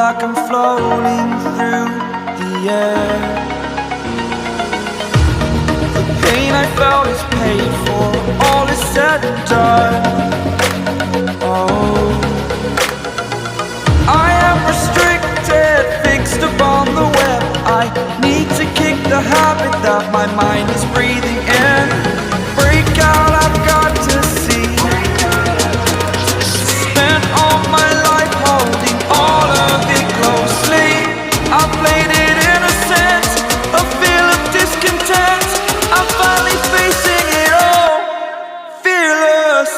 like I'm floating through the air. The pain I felt is paid for, all is said and done. Oh, I am restricted, fixed upon the web. I need to kick the habit that my mind is breathing in. Break out, I've got to see. Spent all my life holding all of it closely. I played it innocent, a feel of discontent. I'm finally facing it all, fearless.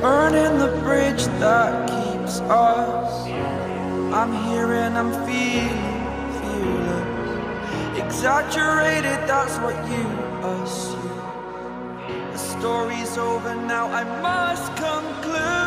Burning the bridge that keeps us. I'm here and I'm feeling fearless. Exaggerated, that's what you assume. The story's over now, I must conclude.